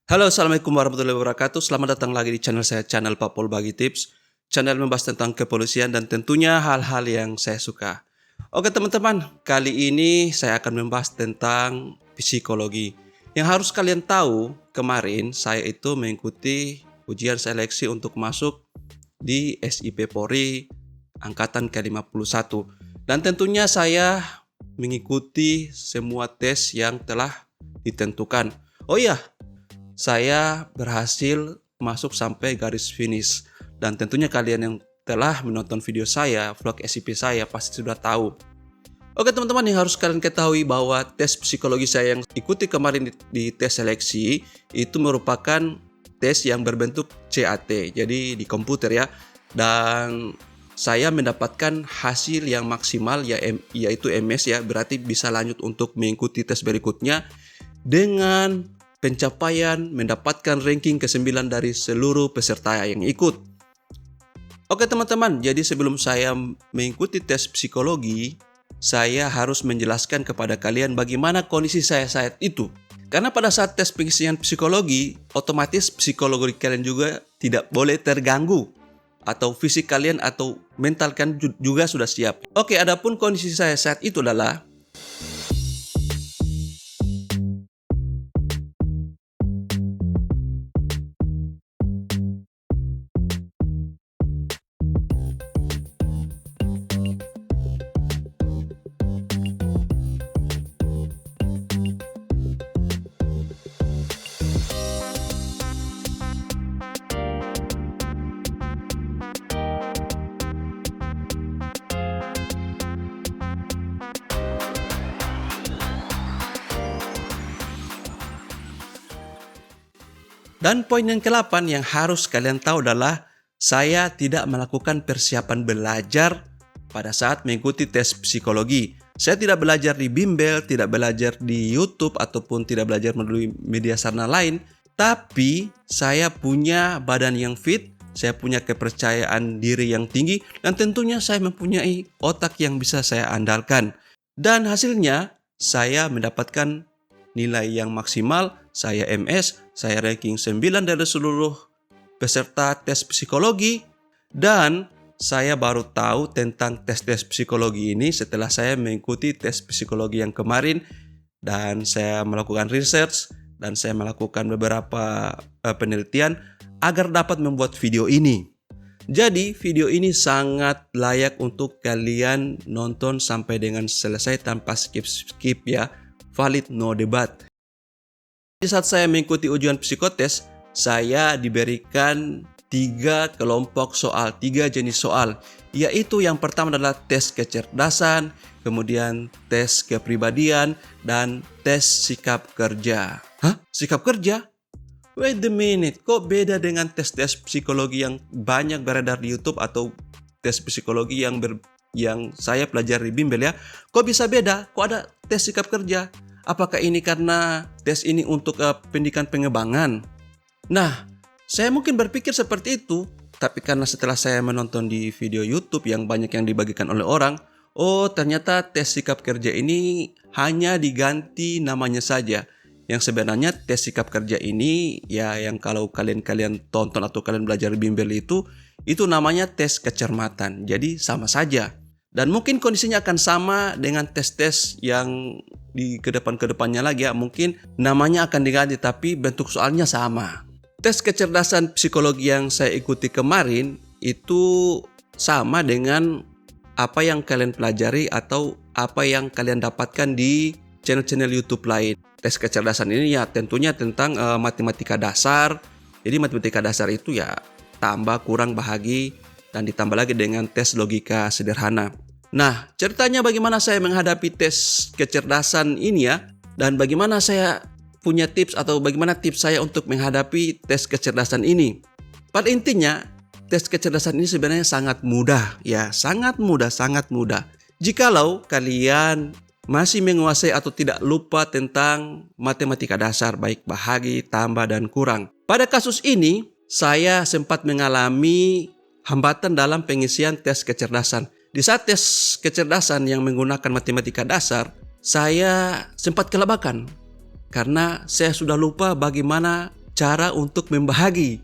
Halo, Assalamualaikum warahmatullahi wabarakatuh. Selamat datang lagi di channel saya, channel Pak Pol Bagi Tips. Channel membahas tentang kepolisian dan tentunya hal-hal yang saya suka. Oke teman-teman, kali ini saya akan membahas tentang psikologi. Yang harus kalian tahu, kemarin saya itu mengikuti ujian seleksi untuk masuk di SIP Polri Angkatan ke-51. Dan tentunya saya mengikuti semua tes yang telah ditentukan. Oh iya, saya berhasil masuk sampai garis finish. Dan tentunya kalian yang telah menonton video saya, vlog SIP saya, pasti sudah tahu. Oke teman-teman, yang harus kalian ketahui bahwa tes psikologi saya yang ikuti kemarin di tes seleksi itu merupakan tes yang berbentuk CAT, jadi di komputer ya. Dan saya mendapatkan hasil yang maksimal yaitu MS ya, berarti bisa lanjut untuk mengikuti tes berikutnya dengan pencapaian mendapatkan ranking ke-9 dari seluruh peserta yang ikut. Oke teman-teman, jadi sebelum saya mengikuti tes psikologi, saya harus menjelaskan kepada kalian bagaimana kondisi saya saat itu. Karena pada saat tes pengisian psikologi, otomatis psikologi kalian juga tidak boleh terganggu. Atau fisik kalian atau mental kalian juga sudah siap. Oke, adapun kondisi saya saat itu adalah dan poin yang ke-8 yang harus kalian tahu adalah saya tidak melakukan persiapan belajar pada saat mengikuti tes psikologi. Saya tidak belajar di bimbel, tidak belajar di YouTube, ataupun tidak belajar melalui media sarana lain. Tapi saya punya badan yang fit, saya punya kepercayaan diri yang tinggi, dan tentunya saya mempunyai otak yang bisa saya andalkan. Dan hasilnya saya mendapatkan nilai yang maksimal, saya MS, saya ranking 9 dari seluruh peserta tes psikologi. Dan saya baru tahu tentang tes-tes psikologi ini setelah saya mengikuti tes psikologi yang kemarin. Dan saya melakukan research dan saya melakukan beberapa penelitian agar dapat membuat video ini. Jadi video ini sangat layak untuk kalian nonton sampai dengan selesai tanpa skip-skip ya. Valid, no debat. Di saat saya mengikuti ujian psikotes, saya diberikan 3 kelompok soal, 3 jenis soal. Yaitu yang pertama adalah tes kecerdasan, kemudian tes kepribadian, dan tes sikap kerja. Hah? Sikap kerja? Wait a minute, kok beda dengan tes-tes psikologi yang banyak beredar di YouTube atau tes psikologi yang saya pelajari di bimbel ya? Kok bisa beda? Kok ada tes sikap kerja? Apakah ini karena tes ini untuk pendidikan pengembangan? Nah, saya mungkin berpikir seperti itu. Tapi karena setelah saya menonton di video YouTube yang banyak yang dibagikan oleh orang, oh ternyata tes sikap kerja ini hanya diganti namanya saja. Yang sebenarnya tes sikap kerja ini ya yang kalau kalian tonton atau kalian belajar bimbel itu namanya tes kecermatan. Jadi sama saja. Dan mungkin kondisinya akan sama dengan tes-tes yang di kedepannya lagi ya. Mungkin namanya akan diganti tapi bentuk soalnya sama. Tes kecerdasan psikologi yang saya ikuti kemarin itu sama dengan apa yang kalian pelajari atau apa yang kalian dapatkan di channel-channel YouTube lain. Tes kecerdasan ini ya tentunya tentang matematika dasar. Jadi matematika dasar itu ya tambah, kurang, bahagi, dan ditambah lagi dengan tes logika sederhana. Nah, ceritanya bagaimana saya menghadapi tes kecerdasan ini ya, dan bagaimana saya punya tips atau bagaimana tips saya untuk menghadapi tes kecerdasan ini. Pada intinya, tes kecerdasan ini sebenarnya sangat mudah ya, sangat mudah. Jikalau kalian masih menguasai atau tidak lupa tentang matematika dasar, baik bahagi, tambah, dan kurang. Pada kasus ini, saya sempat mengalami hambatan dalam pengisian tes kecerdasan. Di saat tes kecerdasan yang menggunakan matematika dasar, saya sempat kelabakan. Karena saya sudah lupa bagaimana cara untuk membahagi.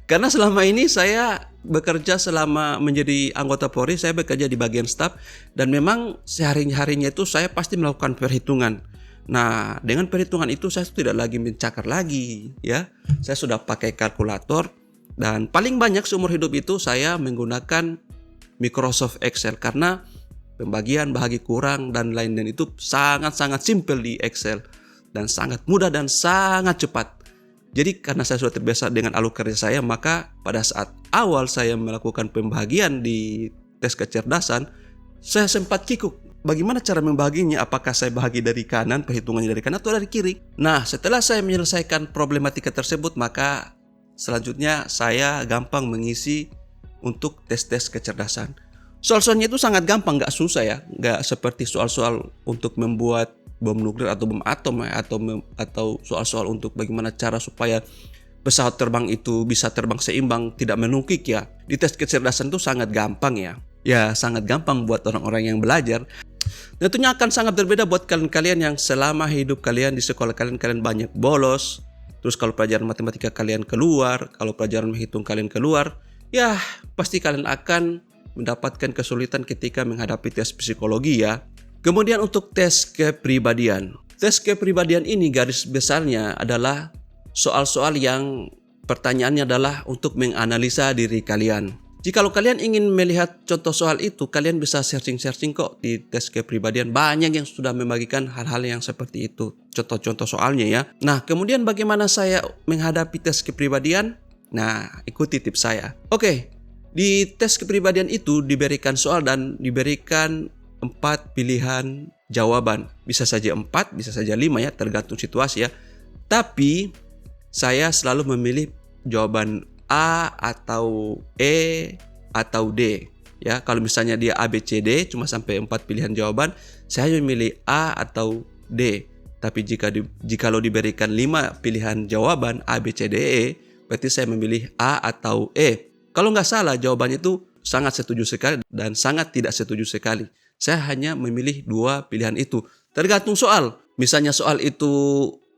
Karena selama ini saya bekerja selama menjadi anggota Polri, saya bekerja di bagian staf dan memang sehari-harinya itu saya pasti melakukan perhitungan. Nah, dengan perhitungan itu saya tidak lagi mencakar lagi, ya. Saya sudah pakai kalkulator dan paling banyak seumur hidup itu saya menggunakan Microsoft Excel karena pembagian bahagi kurang dan lain-lain itu sangat-sangat simpel di Excel dan sangat mudah dan sangat cepat. Jadi karena saya sudah terbiasa dengan alur kerja saya, maka pada saat awal saya melakukan pembagian di tes kecerdasan, saya sempat kikuk. Bagaimana cara membaginya? Apakah saya bahagi dari kanan, perhitungannya dari kanan atau dari kiri? Nah, setelah saya menyelesaikan problematika tersebut, maka selanjutnya saya gampang mengisi untuk tes-tes kecerdasan. Soal-soalnya itu sangat gampang, nggak susah ya. Nggak seperti soal-soal untuk membuat bom nuklir atau bom atom ya, atau soal-soal untuk bagaimana cara supaya pesawat terbang itu bisa terbang seimbang, tidak menukik ya. Di tes kecerdasan itu sangat gampang ya. Ya, sangat gampang buat orang-orang yang belajar. Tentunya akan sangat berbeda buat kalian-kalian yang selama hidup kalian di sekolah kalian banyak bolos. Terus kalau pelajaran matematika kalian keluar, kalau pelajaran menghitung kalian keluar, ya pasti kalian akan mendapatkan kesulitan ketika menghadapi tes psikologi ya. Kemudian untuk tes kepribadian. Tes kepribadian ini garis besarnya adalah soal-soal yang pertanyaannya adalah untuk menganalisa diri kalian. Jikalau kalian ingin melihat contoh soal itu, kalian bisa searching kok di tes kepribadian. Banyak yang sudah membagikan hal-hal yang seperti itu, contoh-contoh soalnya ya. Nah, kemudian bagaimana saya menghadapi tes kepribadian? Nah, ikuti tips saya. Oke, di tes kepribadian itu diberikan soal dan diberikan 4 pilihan jawaban. Bisa saja 4, bisa saja 5 ya, tergantung situasi ya. Tapi saya selalu memilih jawaban A atau E atau D ya. Kalau misalnya dia A, B, C, D cuma sampai 4 pilihan jawaban, saya memilih A atau D. Tapi jikalau diberikan 5 pilihan jawaban A, B, C, D, E, berarti saya memilih A atau E. Kalau nggak salah jawabannya itu sangat setuju sekali dan sangat tidak setuju sekali. Saya hanya memilih 2 pilihan itu. Tergantung soal. Misalnya soal itu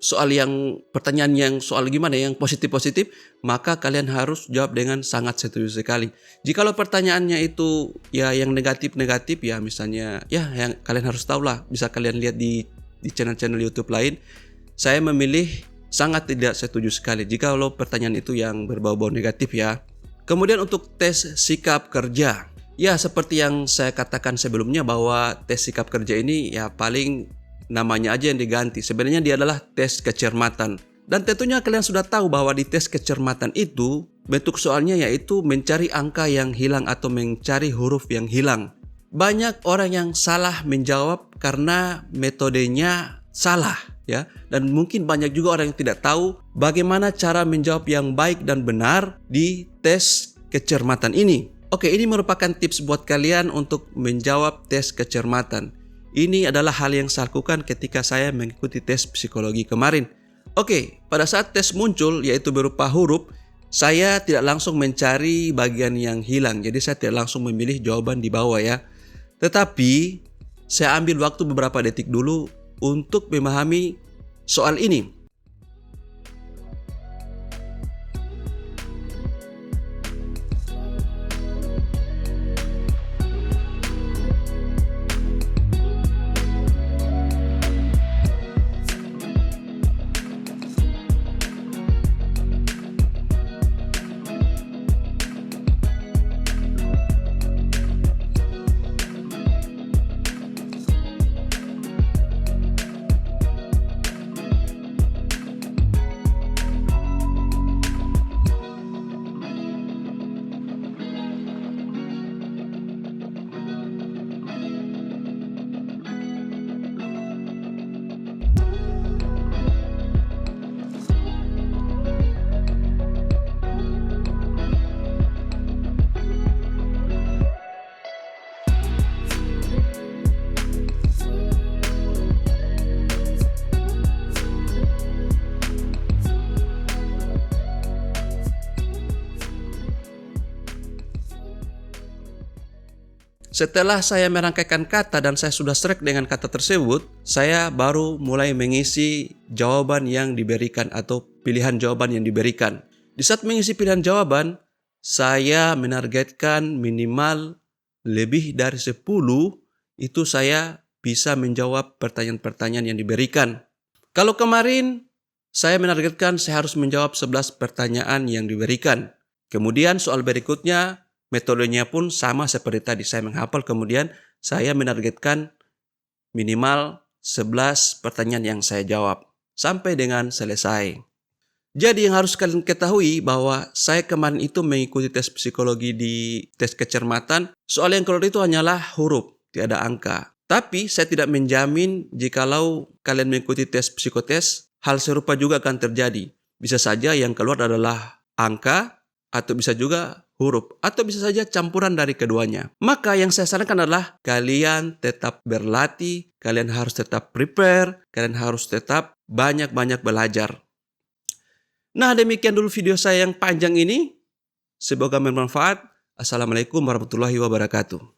soal yang pertanyaan yang soal gimana yang positif-positif, maka kalian harus jawab dengan sangat setuju sekali. Jikalau pertanyaannya itu ya yang negatif-negatif ya, misalnya ya yang kalian harus tahu lah, bisa kalian lihat di channel-channel YouTube lain. Saya memilih sangat tidak setuju sekali jikalau pertanyaan itu yang berbau-bau negatif ya. Kemudian untuk tes sikap kerja. Ya seperti yang saya katakan sebelumnya bahwa tes sikap kerja ini ya paling namanya aja yang diganti. Sebenarnya dia adalah tes kecermatan. Dan tentunya kalian sudah tahu bahwa di tes kecermatan itu bentuk soalnya yaitu mencari angka yang hilang atau mencari huruf yang hilang. Banyak orang yang salah menjawab karena metodenya salah ya. Dan mungkin banyak juga orang yang tidak tahu bagaimana cara menjawab yang baik dan benar di tes kecermatan ini. Oke, ini merupakan tips buat kalian untuk menjawab tes kecermatan. Ini adalah hal yang saya lakukan ketika saya mengikuti tes psikologi kemarin. Oke, pada saat tes muncul yaitu berupa huruf, saya tidak langsung mencari bagian yang hilang. Jadi saya tidak langsung memilih jawaban di bawah ya. Tetapi saya ambil waktu beberapa detik dulu untuk memahami soal ini. Setelah saya merangkaikan kata dan saya sudah srek dengan kata tersebut, saya baru mulai mengisi jawaban yang diberikan atau pilihan jawaban yang diberikan. Di saat mengisi pilihan jawaban, saya menargetkan minimal lebih dari 10 itu saya bisa menjawab pertanyaan-pertanyaan yang diberikan. Kalau kemarin saya menargetkan saya harus menjawab 11 pertanyaan yang diberikan. Kemudian soal berikutnya metodenya pun sama seperti tadi. Saya menghafal, kemudian saya menargetkan minimal 11 pertanyaan yang saya jawab sampai dengan selesai. Jadi yang harus kalian ketahui bahwa saya kemarin itu mengikuti tes psikologi di tes kecermatan. Soal yang keluar itu hanyalah huruf, tidak ada angka. Tapi saya tidak menjamin jikalau kalian mengikuti tes psikotes, hal serupa juga akan terjadi. Bisa saja yang keluar adalah angka, atau bisa juga huruf, atau bisa saja campuran dari keduanya. Maka yang saya sarankan adalah kalian tetap berlatih, kalian harus tetap prepare, kalian harus tetap banyak-banyak belajar. Nah, demikian dulu video saya yang panjang ini. Semoga bermanfaat. Assalamualaikum warahmatullahi wabarakatuh.